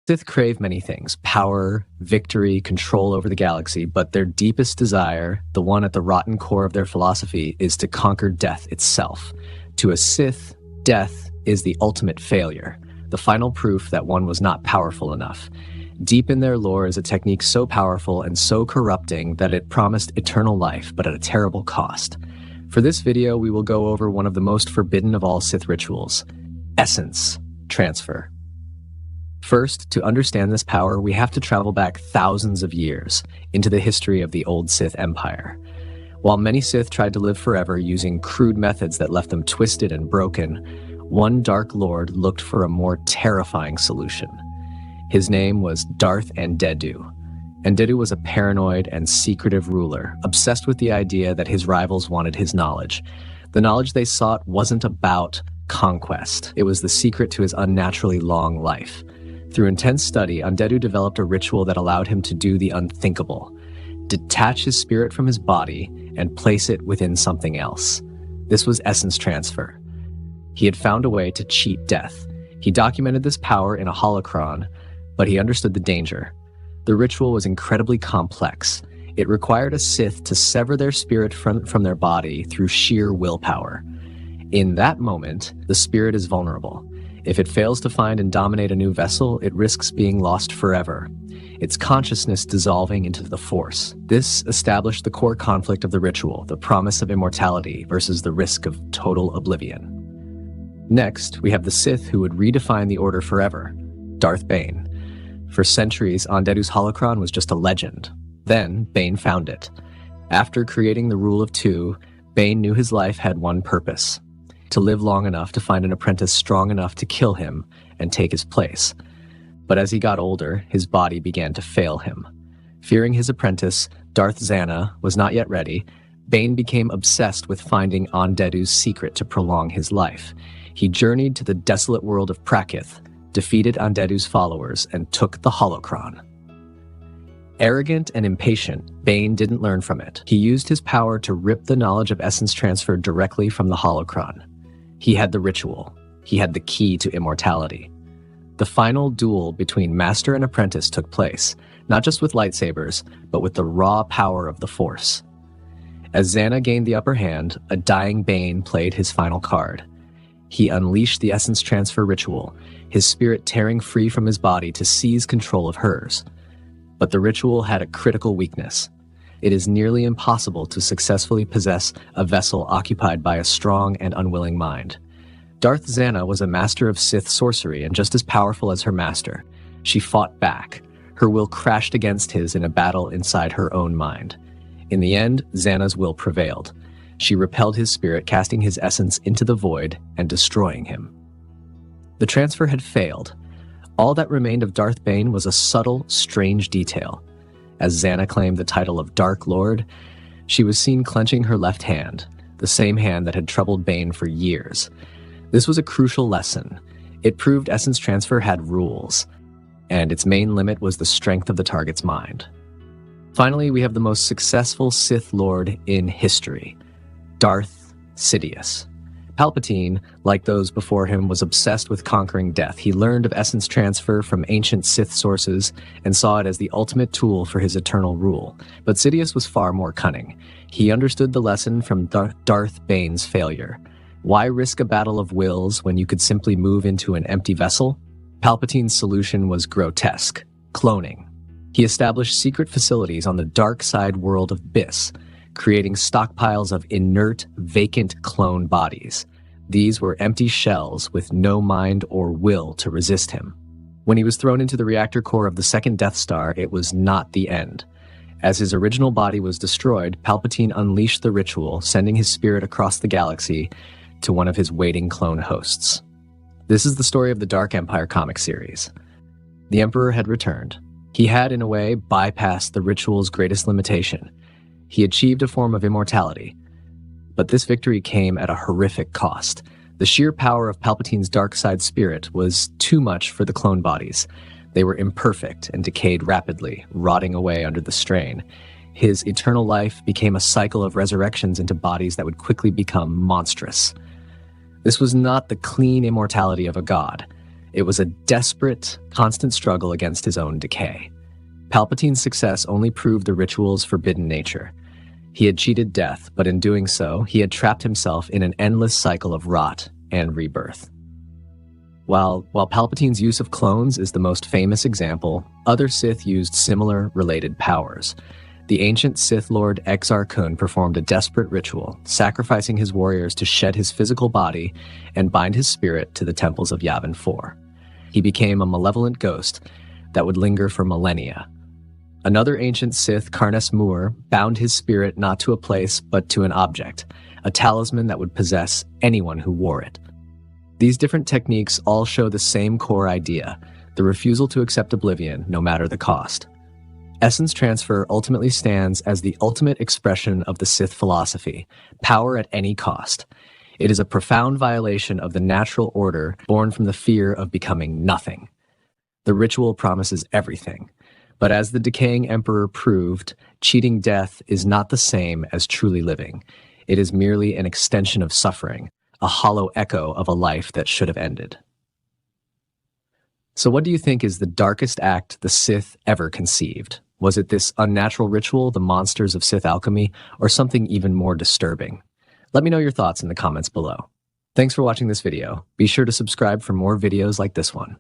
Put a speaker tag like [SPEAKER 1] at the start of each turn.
[SPEAKER 1] Sith crave many things: power, victory, control over the galaxy, but their deepest desire, the one at the rotten core of their philosophy, is to conquer death itself. To a Sith, death is the ultimate failure, the final proof that one was not powerful enough. Deep in their lore is a technique so powerful and so corrupting that it promised eternal life, but at a terrible cost. For this video, we will go over one of the most forbidden of all Sith rituals: essence transfer. First, to understand this power, we have to travel back thousands of years into the history of the old Sith Empire. While many Sith tried to live forever using crude methods that left them twisted and broken, one Dark Lord looked for a more terrifying solution. His name was Darth Andeddu. Andeddu was a paranoid and secretive ruler, obsessed with the idea that his rivals wanted his knowledge. The knowledge they sought wasn't about conquest. It was the secret to his unnaturally long life. Through intense study, Andeddu developed a ritual that allowed him to do the unthinkable: detach his spirit from his body and place it within something else. This was essence transfer. He had found a way to cheat death. He documented this power in a holocron, but he understood the danger. The ritual was incredibly complex. It required a Sith to sever their spirit from their body through sheer willpower. In that moment, the spirit is vulnerable. If it fails to find and dominate a new vessel, it risks being lost forever, its consciousness dissolving into the Force. This established the core conflict of the ritual, the promise of immortality versus the risk of total oblivion. Next, we have the Sith who would redefine the Order forever: Darth Bane. For centuries, Andeddu's holocron was just a legend. Then, Bane found it. After creating the Rule of Two, Bane knew his life had one purpose: to live long enough to find an apprentice strong enough to kill him and take his place. But as he got older, his body began to fail him. Fearing his apprentice, Darth Zana, was not yet ready, Bane became obsessed with finding Andeddu's secret to prolong his life. He journeyed to the desolate world of Prakith, defeated Andeddu's followers, and took the holocron. Arrogant and impatient, Bane didn't learn from it. He used his power to rip the knowledge of essence transfer directly from the holocron. He had the ritual. He had the key to immortality. The final duel between master and apprentice took place, not just with lightsabers, but with the raw power of the Force. As Zana gained the upper hand, a dying Bane played his final card. He unleashed the essence transfer ritual, his spirit tearing free from his body to seize control of hers. But the ritual had a critical weakness. It is nearly impossible to successfully possess a vessel occupied by a strong and unwilling mind. Darth Zana was a master of Sith sorcery and just as powerful as her master. She fought back. Her will crashed against his in a battle inside her own mind. In the end, Zana's will prevailed. She repelled his spirit, casting his essence into the void and destroying him. The transfer had failed. All that remained of Darth Bane was a subtle, strange detail. As Zana claimed the title of Dark Lord, she was seen clenching her left hand, the same hand that had troubled Bane for years. This was a crucial lesson. It proved essence transfer had rules, and its main limit was the strength of the target's mind. Finally, we have the most successful Sith Lord in history: Darth Sidious. Palpatine, like those before him, was obsessed with conquering death. He learned of essence transfer from ancient Sith sources and saw it as the ultimate tool for his eternal rule. But Sidious was far more cunning. He understood the lesson from Darth Bane's failure. Why risk a battle of wills when you could simply move into an empty vessel? Palpatine's solution was grotesque: cloning. He established secret facilities on the dark side world of Biss, creating stockpiles of inert, vacant clone bodies. These were empty shells with no mind or will to resist him. When he was thrown into the reactor core of the second Death Star, it was not the end. As his original body was destroyed, Palpatine unleashed the ritual, sending his spirit across the galaxy to one of his waiting clone hosts. This is the story of the Dark Empire comic series. The Emperor had returned. He had, in a way, bypassed the ritual's greatest limitation. He achieved a form of immortality, but this victory came at a horrific cost. The sheer power of Palpatine's dark side spirit was too much for the clone bodies. They were imperfect and decayed rapidly, rotting away under the strain. His eternal life became a cycle of resurrections into bodies that would quickly become monstrous. This was not the clean immortality of a god. It was a desperate, constant struggle against his own decay. Palpatine's success only proved the ritual's forbidden nature. He had cheated death, but in doing so, he had trapped himself in an endless cycle of rot and rebirth. While Palpatine's use of clones is the most famous example, other Sith used similar, related powers. The ancient Sith Lord Exar Kun performed a desperate ritual, sacrificing his warriors to shed his physical body and bind his spirit to the temples of Yavin 4. He became a malevolent ghost that would linger for millennia. Another ancient Sith, Karnes Moor, bound his spirit not to a place but to an object, a talisman that would possess anyone who wore it. These different techniques all show the same core idea, the refusal to accept oblivion no matter the cost. Essence transfer ultimately stands as the ultimate expression of the Sith philosophy, power at any cost. It is a profound violation of the natural order born from the fear of becoming nothing. The ritual promises everything, but as the decaying emperor proved, cheating death is not the same as truly living. It is merely an extension of suffering, a hollow echo of a life that should have ended. So what do you think is the darkest act the Sith ever conceived? Was it this unnatural ritual, the monsters of Sith alchemy, or something even more disturbing? Let me know your thoughts in the comments below. Thanks for watching this video. Be sure to subscribe for more videos like this one.